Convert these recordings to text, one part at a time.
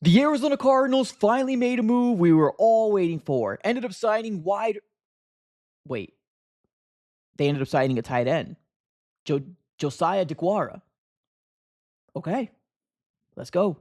The Arizona Cardinals finally made a move we were all waiting for. Ended up signing wide. Wait, they ended up signing a tight end, jo- Josiah Deguara. Okay, let's go.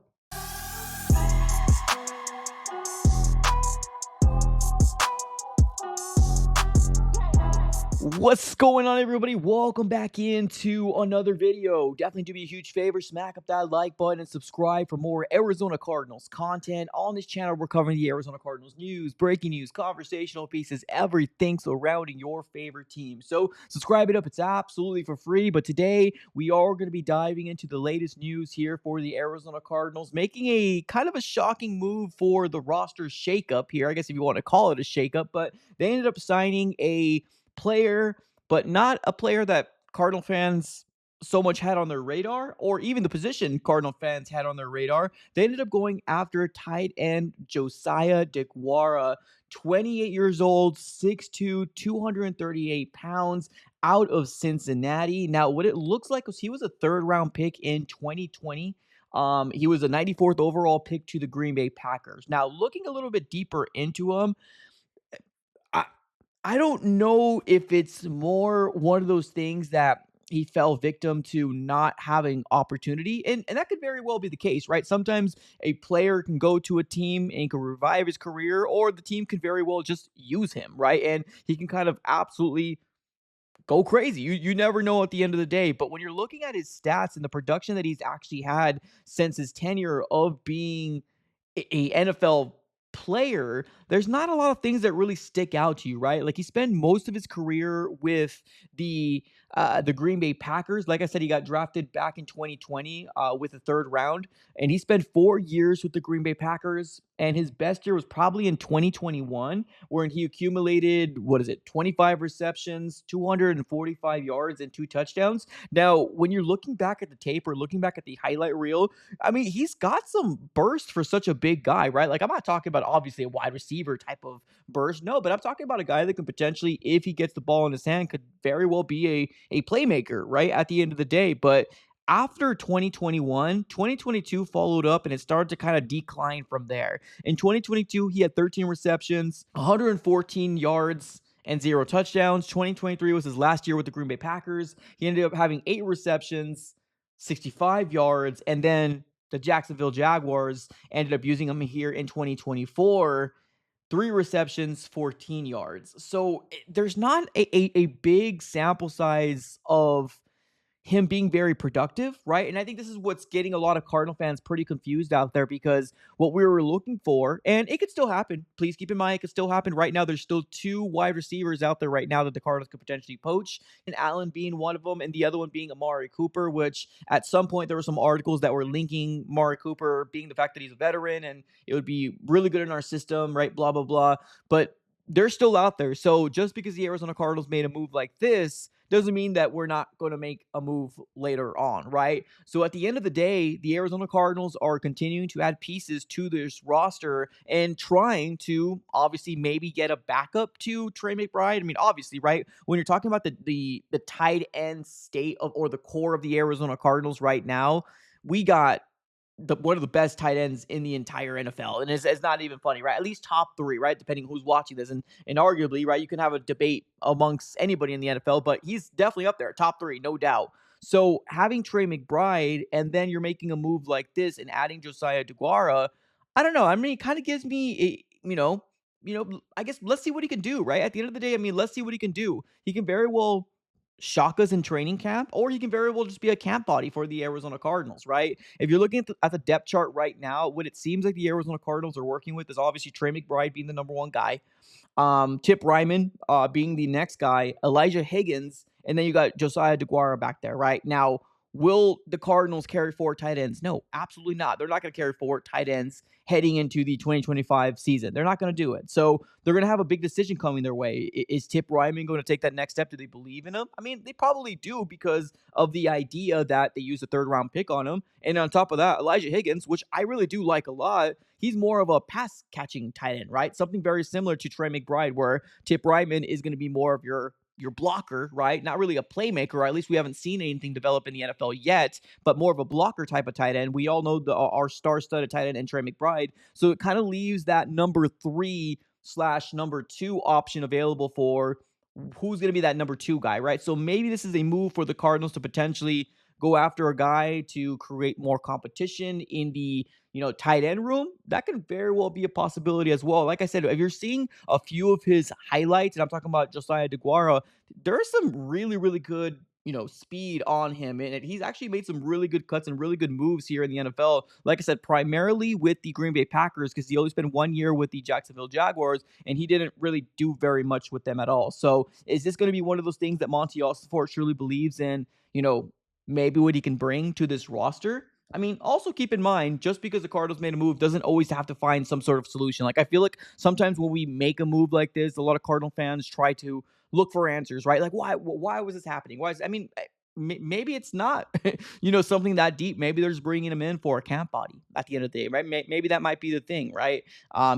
What's going on, everybody? Welcome back into another video. Definitely do me a huge favor, smack up that like button and subscribe for more Arizona Cardinals content. On this channel, we're covering the Arizona Cardinals news, breaking news, conversational pieces, everything surrounding your favorite team. So subscribe it up. It's absolutely for free. But today, we are going to be diving into the latest news here for the Arizona Cardinals, making a kind of a shocking move for the roster shakeup here. I guess if you want to call it a shakeup, but they ended up signing a player, but not a player that Cardinal fans so much had on their radar, or even the position Cardinal fans had on their radar. They ended up going after tight end Josiah Deguara, 28 years old, 6'2, 238 pounds, out of Cincinnati. Now, what it looks like was he was a third round pick in 2020. He was a 94th overall pick to the Green Bay Packers. Now, looking a little bit deeper into him, I I don't know if it's more one of those things that he fell victim to not having opportunity, and that could very well be the case, right? Sometimes a player can go to a team and can revive his career, or the team can very well just use him, right? And he can kind of absolutely go crazy. You never know at the end of the day. But when you're looking at his stats and the production that he's actually had since his tenure of being a NFL player, there's not a lot of things that really stick out to you, right? Like he spent most of his career with the Green Bay Packers. Like I said, he got drafted back in 2020 with the third round, and he spent 4 years with the Green Bay Packers. And his best year was probably in 2021, where he accumulated, what is it, 25 receptions, 245 yards, and 2 touchdowns. Now, when you're looking back at the tape or looking back at the highlight reel, I mean, he's got some burst for such a big guy, right? Like, I'm not talking about obviously a wide receiver type of burst, no, but I'm talking about a guy that can potentially, if he gets the ball in his hand, could very well be a playmaker, right? At the end of the day. But after 2021, 2022 followed up and it started to kind of decline from there. In 2022, he had 13 receptions, 114 yards, and 0 touchdowns. 2023 was his last year with the Green Bay Packers. He ended up having 8 receptions, 65 yards, and then the Jacksonville Jaguars ended up using him here in 2024. 3 receptions, 14 yards. So there's not a big sample size of him being very productive, right? And I think this is what's getting a lot of Cardinal fans pretty confused out there, because what we were looking for, and it could still happen. Please keep in mind, it could still happen. Right now, there's still two wide receivers out there right now that the Cardinals could potentially poach, and Allen being one of them, and the other one being Amari Cooper, which at some point there were some articles that were linking Amari Cooper being the fact that he's a veteran and it would be really good in our system, right? Blah, blah, blah. But they're still out there. So just because the Arizona Cardinals made a move like this doesn't mean that we're not going to make a move later on, right? So at the end of the day, the Arizona Cardinals are continuing to add pieces to this roster and trying to obviously maybe get a backup to Trey McBride. I mean, obviously, right? When you're talking about the tight end state of, or the core of the Arizona Cardinals right now, we got one of the best tight ends in the entire NFL. And it's not even funny, right? At least top three, right? Depending who's watching this. And arguably, right, you can have a debate amongst anybody in the NFL, but he's definitely up there, top three, no doubt. So having Trey McBride and then you're making a move like this and adding Josiah Deguara, I don't know. I mean, it kind of gives me I guess let's see what he can do, right? At the end of the day, I mean, let's see what he can do. He can very well shock us in training camp, or he can very well just be a camp body for the Arizona Cardinals, right? If you're looking at the depth chart right now, what it seems like the Arizona Cardinals are working with is obviously Trey McBride being the number one guy, Tip Ryman being the next guy, Elijah Higgins, and then you got Josiah Deguara back there, right? Now, will the Cardinals carry four tight ends? No, absolutely not. They're not going to carry four tight ends heading into the 2025 season. They're not going to do it. So they're going to have a big decision coming their way. Is Tip Ryman going to take that next step? Do they believe in him? I mean, they probably do, because of the idea that they used a third round pick on him. And on top of that, Elijah Higgins, which I really do like a lot, he's more of a pass catching tight end, right? Something very similar to Trey McBride, where Tip Ryman is going to be more of your your blocker, right? Not really a playmaker, or at least we haven't seen anything develop in the NFL yet, but more of a blocker type of tight end. We all know our star-studded tight end and Trey McBride, so it kind of leaves that number 3 slash number 2 option available for who's going to be that number 2 guy, right? So maybe this is a move for the Cardinals to potentially go after a guy to create more competition in the tight end room. That can very well be a possibility as well. Like I said, if you're seeing a few of his highlights, and I'm talking about Josiah Deguara, there's some really, really good speed on him. And he's actually made some really good cuts and really good moves here in the NFL. Like I said, primarily with the Green Bay Packers, because he only spent 1 year with the Jacksonville Jaguars, and he didn't really do very much with them at all. So is this going to be one of those things that Monty Ossenfort truly believes in, maybe what he can bring to this roster? I mean, also keep in mind, just because the Cardinals made a move doesn't always have to find some sort of solution. Like, I feel like sometimes when we make a move like this, a lot of Cardinal fans try to look for answers, right? Like, why was this happening? Maybe it's not, something that deep. Maybe they're just bringing him in for a camp body at the end of the day, right? Maybe that might be the thing, right?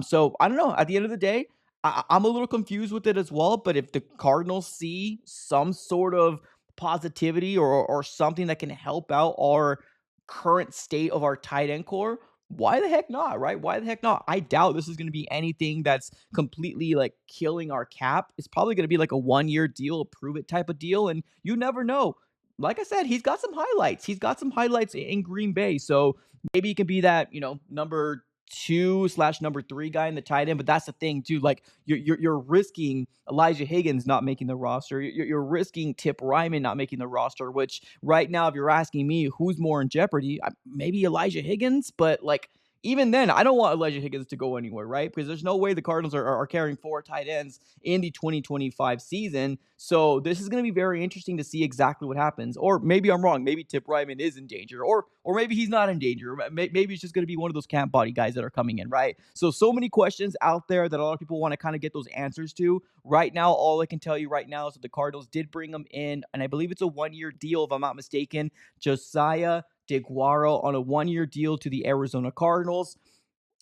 So I don't know. At the end of the day, I'm a little confused with it as well. But if the Cardinals see some sort of positivity or something that can help out our current state of our tight end core, why the heck not, right? Why the heck not? I doubt this is going to be anything that's completely like killing our cap. It's probably going to be like a 1 year deal, a prove it type of deal. And you never know. Like I said, he's got some highlights. He's got some highlights in Green Bay. So maybe he can be that, number 2 slash number 3 guy in the tight end. But that's the thing, too. Like you're risking Elijah Higgins not making the roster. You're risking Tip Ryman not making the roster, which right now, if you're asking me who's more in jeopardy, maybe Elijah Higgins. But like, even then, I don't want Elijah Higgins to go anywhere, right? Because there's no way the Cardinals are carrying 4 tight ends in the 2025 season. So this is going to be very interesting to see exactly what happens. Or maybe I'm wrong. Maybe Tip Ryman is in danger, or maybe he's not in danger. Maybe it's just going to be one of those camp body guys that are coming in, right? So many questions out there that a lot of people want to kind of get those answers to. Right now, all I can tell you right now is that the Cardinals did bring him in, and I believe it's a 1 year deal, if I'm not mistaken. Josiah Deguara on a 1 year deal to the Arizona Cardinals.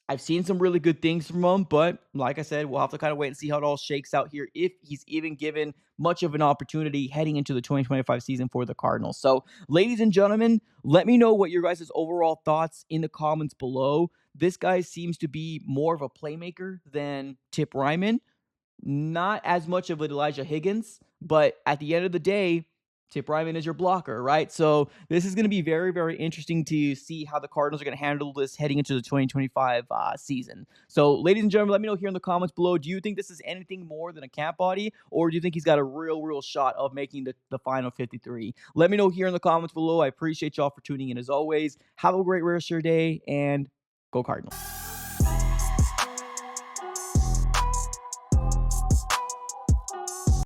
I've seen some really good things from him, but like I said, we'll have to kind of wait and see how it all shakes out here, if he's even given much of an opportunity heading into the 2025 season for the Cardinals. So, ladies and gentlemen, let me know what your guys' overall thoughts in the comments below. This guy seems to be more of a playmaker than Tip Ryman. Not as much of an Elijah Higgins, but at the end of the day, Tip Ryman is your blocker, right? So this is going to be very, very interesting to see how the Cardinals are going to handle this heading into the 2025 season. So, ladies and gentlemen, let me know here in the comments below. Do you think this is anything more than a camp body, or do you think he's got a real shot of making the final 53? Let me know here in the comments below. I appreciate y'all for tuning in as always. Have a great rest of your day, and go Cardinals.